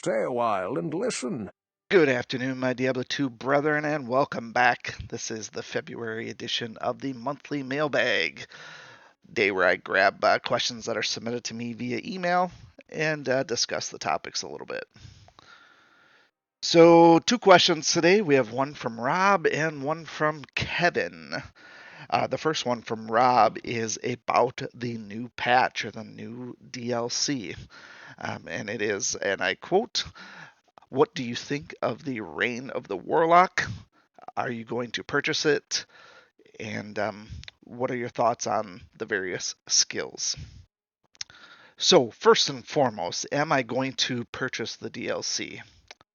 stay a while and listen. Good afternoon, my Diablo 2 brethren, and welcome back. This is the February edition of the monthly Mailbag, day where I grab questions that are submitted to me via email and discuss the topics a little bit. So, two questions today. We have one from Rob and one from Kevin. The first one from Rob is about the new patch or the new DLC. And it is, and I quote, "What do you think of the Reign of the Warlock? Are you going to purchase it? And what are your thoughts on the various skills?" So, first and foremost, am I going to purchase the DLC?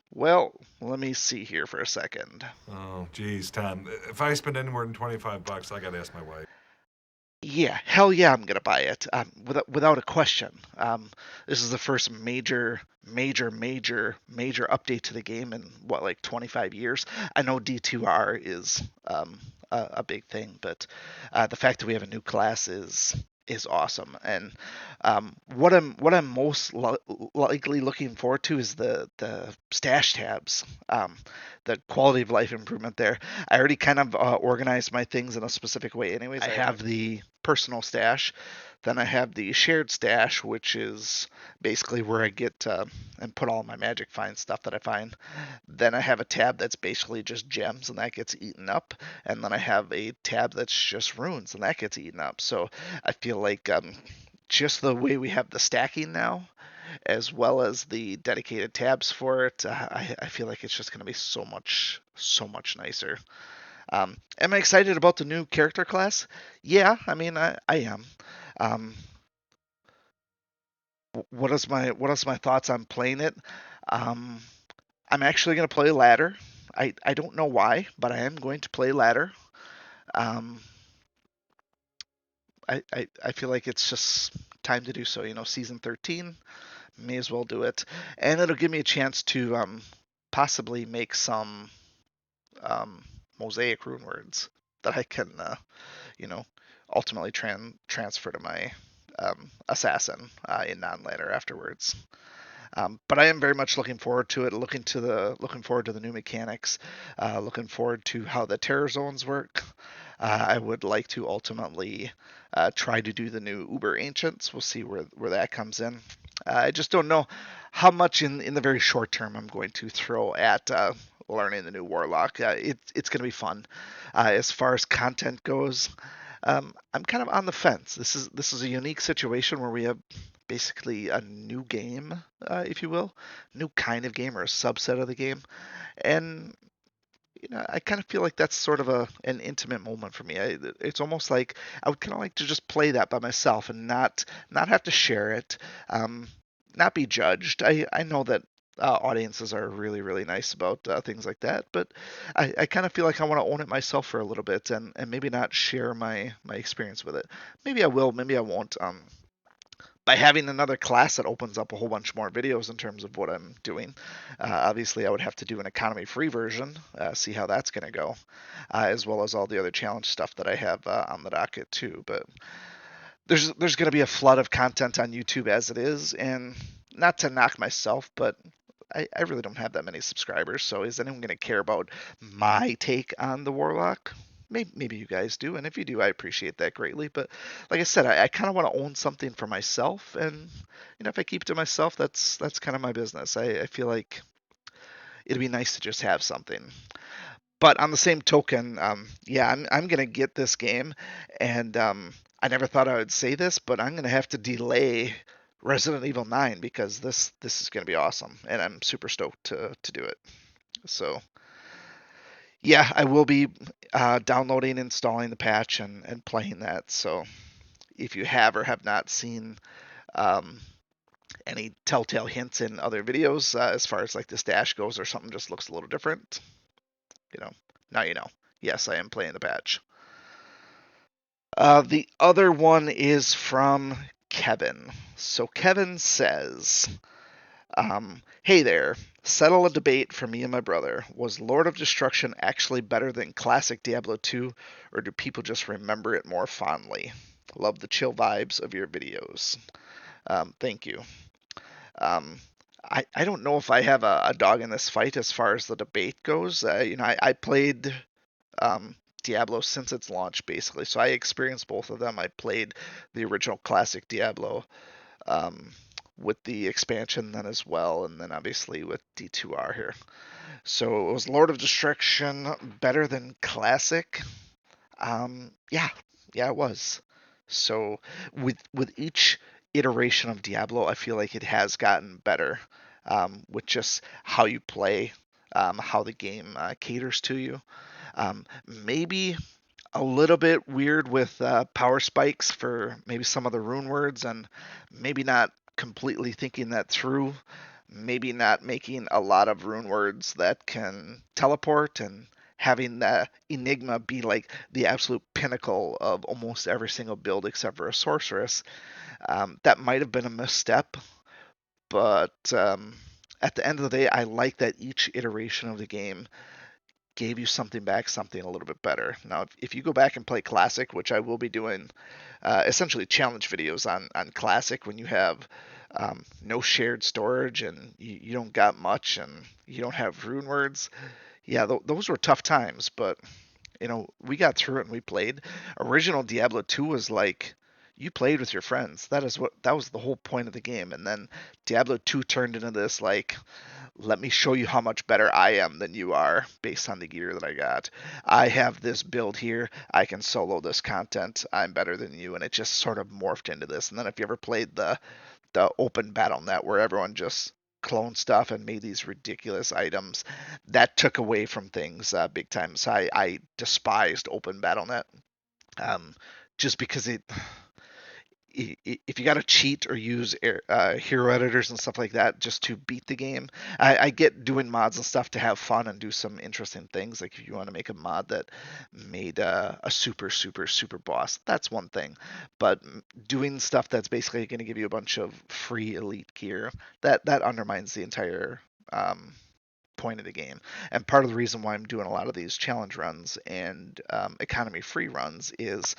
Well, let me see here for a second. Oh, geez, Tom. If I spend any more than $25, I gotta ask my wife. Yeah, hell yeah, I'm gonna buy it without a question. This is the first major update to the game in what, like 25 years. I know D2R is a big thing, but the fact that we have a new class is awesome. And what I'm most likely looking forward to is the stash tabs, the quality of life improvement there. I already kind of organized my things in a specific way. Anyways, I have the personal stash, then I have the shared stash, which is basically where I get and put all my magic find stuff that I find. Then I have a tab that's basically just gems, and that gets eaten up. And then I have a tab that's just runes, and that gets eaten up. So I feel like just the way we have the stacking now, as well as the dedicated tabs for it, I feel like it's just going to be so much nicer. Am I excited about the new character class? Yeah, I mean, I am. Um, what is my thoughts on playing it? Um, I'm actually going to play ladder. I don't know why, but I am going to play ladder. Um, I feel like it's just time to do so. Season 13, may as well do it, and it'll give me a chance to possibly make some um, mosaic rune words that I can, you know, ultimately transfer to my assassin in non-ladder afterwards. But I am very much looking forward to it. Looking forward to the new mechanics. Looking forward to how the terror zones work. I would like to ultimately try to do the new Uber Ancients. We'll see where that comes in. I just don't know how much in the very short term I'm going to throw at learning the new Warlock. It's going to be fun. As far as content goes, I'm kind of on the fence. This is a unique situation where we have basically a new game, if you will, new kind of game or a subset of the game, and I kind of feel like that's sort of an intimate moment for me. It's almost like I would kind of like to just play that by myself and not have to share it, um, not be judged. I know that audiences are really nice about things like that, but I kind of feel like I want to own it myself for a little bit and maybe not share my experience with it. Maybe I will, maybe I won't. By having another class that opens up a whole bunch more videos in terms of what I'm doing. Obviously, I would have to do an economy free version, see how that's going to go, as well as all the other challenge stuff that I have on the docket too. But there's going to be a flood of content on YouTube as it is, and not to knock myself, but I really don't have that many subscribers. So is anyone going to care about my take on the Warlock? Maybe you guys do, and if you do, I appreciate that greatly. But like I said, I kind of want to own something for myself, and if I keep it to myself, that's kind of my business. I feel like it'd be nice to just have something. But on the same token, yeah, I'm gonna get this game, and I never thought I would say this, but I'm gonna have to delay Resident Evil 9 because this is gonna be awesome, and I'm super stoked to do it. So yeah, I will be downloading, installing the patch, and playing that. So if you have or have not seen um, any telltale hints in other videos as far as like this dash goes or something just looks a little different, you know, now you know. Yes, I am playing the patch. The other one is from Kevin. So Kevin says, "Hey there. Settle a debate for me and my brother. Was Lord of Destruction actually better than classic Diablo 2, or do people just remember it more fondly? Love the chill vibes of your videos. Thank you." Um, I don't know if I have a dog in this fight as far as the debate goes. I played Diablo since its launch, basically, so I experienced both of them. I played the original classic Diablo um, with the expansion then as well, and then obviously with D2R here. So it was Lord of Destruction better than classic? Yeah, yeah, it was. So with each iteration of Diablo, I feel like it has gotten better with just how you play, how the game caters to you. Maybe a little bit weird with power spikes for maybe some of the rune words, and maybe not completely thinking that through. Maybe not making a lot of rune words that can teleport, and having that Enigma be like the absolute pinnacle of almost every single build except for a sorceress. That might have been a misstep, but at the end of the day, I like that each iteration of the game gave you something back, something a little bit better. Now, if you go back and play Classic, which I will be doing essentially challenge videos on Classic when you have no shared storage and you don't got much and you don't have rune words, yeah, those were tough times, but we got through it and we played. Original Diablo 2 was like you played with your friends. That was the whole point of the game. And then Diablo 2 turned into this like let me show you how much better I am than you are based on the gear that I got. I have this build here. I can solo this content. I'm better than you. And it just sort of morphed into this. And then if you ever played the open battle net where everyone just cloned stuff and made these ridiculous items, that took away from things big time. So I despised open battle net um, just because if you got to cheat or use hero editors and stuff like that just to beat the game, I get doing mods and stuff to have fun and do some interesting things. Like if you want to make a mod that made a super super super boss, that's one thing. But doing stuff that's basically going to give you a bunch of free elite gear, that undermines the entire point of the game. And part of the reason why I'm doing a lot of these challenge runs and economy free runs is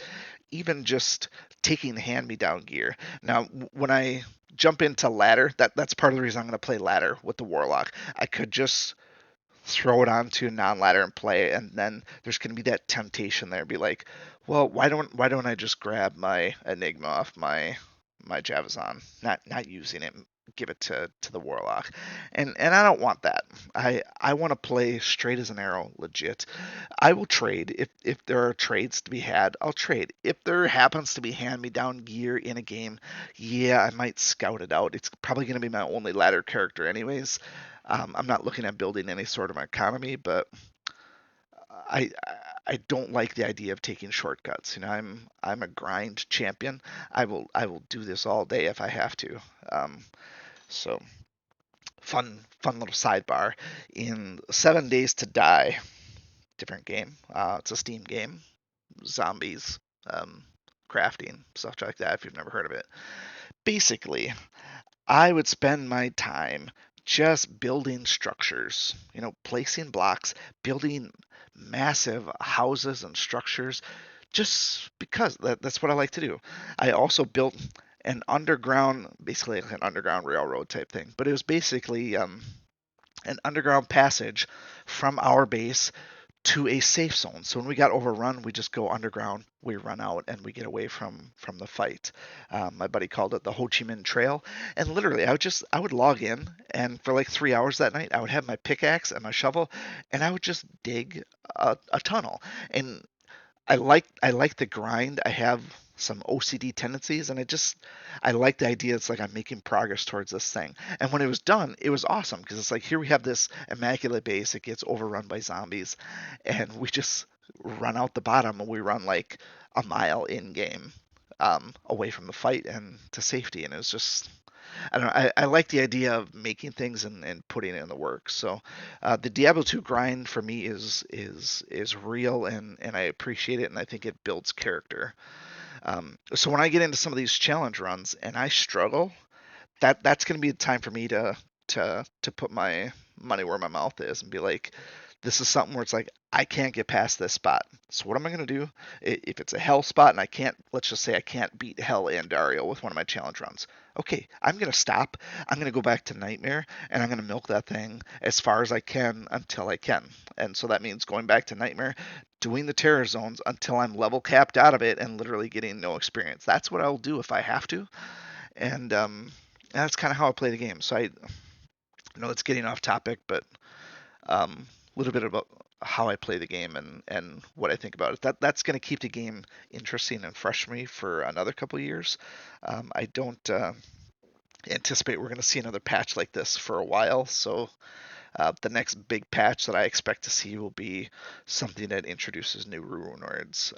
even just taking the hand-me-down gear. Now, when I jump into ladder, that's part of the reason I'm going to play ladder with the Warlock. I could just throw it onto non-ladder and play, and then there's going to be that temptation there. Be like, well, why don't I just grab my Enigma off my Javazon, not using it, give it to the Warlock, and I don't want that. I want to play straight as an arrow, legit. I will trade if there are trades to be had. I'll trade if there happens to be hand-me-down gear in a game. Yeah, I might scout it out. It's probably going to be my only ladder character, anyways. I'm not looking at building any sort of economy, but I I don't like the idea of taking shortcuts. I'm a grind champion. I will do this all day if I have to. So fun little sidebar. In 7 Days to Die, different game. It's a Steam game. Zombies, um, crafting, stuff like that. If you've never heard of it, basically I would spend my time just building structures, placing blocks, building massive houses and structures just because that's what I like to do. I also built an underground, basically like an underground railroad type thing, but it was basically an underground passage from our base to a safe zone. So when we got overrun, we just go underground, we run out, and we get away from the fight. My buddy called it the Ho Chi Minh Trail, and literally, I would log in, and for like 3 hours that night, I would have my pickaxe and my shovel, and I would just dig a tunnel. And I like the grind. I have some OCD tendencies, and I like the idea. It's like I'm making progress towards this thing. And when it was done, it was awesome because it's like here we have this immaculate base. It gets overrun by zombies, and we just run out the bottom, and we run like a mile in game away from the fight and to safety. And it was just I don't know. I like the idea of making things and putting in the work. So the Diablo 2 grind for me is real, and I appreciate it, and I think it builds character. So when I get into some of these challenge runs and I struggle, that's going to be the time for me to put my money where my mouth is and be like, this is something where it's like, I can't get past this spot. So what am I going to do? If it's a hell spot and I can't, let's just say I can't beat hell and Dario with one of my challenge runs. Okay, I'm going to stop. I'm going to go back to Nightmare and I'm going to milk that thing as far as I can until I can. And so that means going back to Nightmare, doing the terror zones until I'm level capped out of it and literally getting no experience. That's what I'll do if I have to. And that's kind of how I play the game. So I know it's getting off topic, but a little bit about how I play the game and what I think about it. That's going to keep the game interesting and fresh for me for another couple years. I don't anticipate we're going to see another patch like this for a while. So the next big patch that I expect to see will be something that introduces new rune words,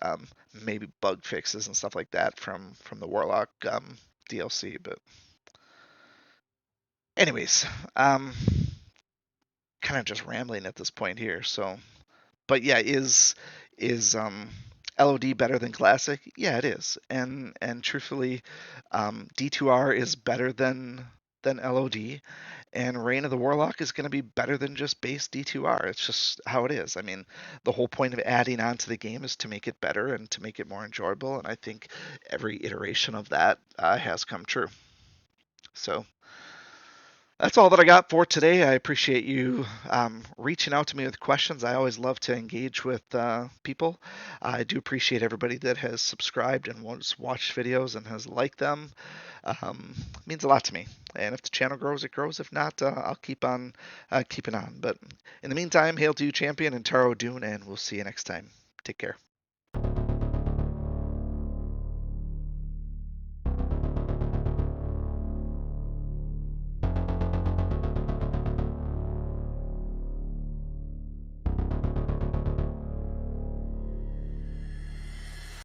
maybe bug fixes and stuff like that from the Warlock DLC. But anyways, kind of just rambling at this point here. So, but yeah, is LOD better than Classic? Yeah, it is. And truthfully, D2R is better than LOD, and Reign of the Warlock is going to be better than just base D2R. It's just how it is. I mean, the whole point of adding on to the game is to make it better and to make it more enjoyable, and I think every iteration of that has come true. So that's all that I got for today. I appreciate you reaching out to me with questions. I always love to engage with people. I do appreciate everybody that has subscribed and watched videos and has liked them. It means a lot to me. And if the channel grows, it grows. If not, I'll keep on keeping on. But in the meantime, hail to you, champion, and Taro Dune, and we'll see you next time. Take care.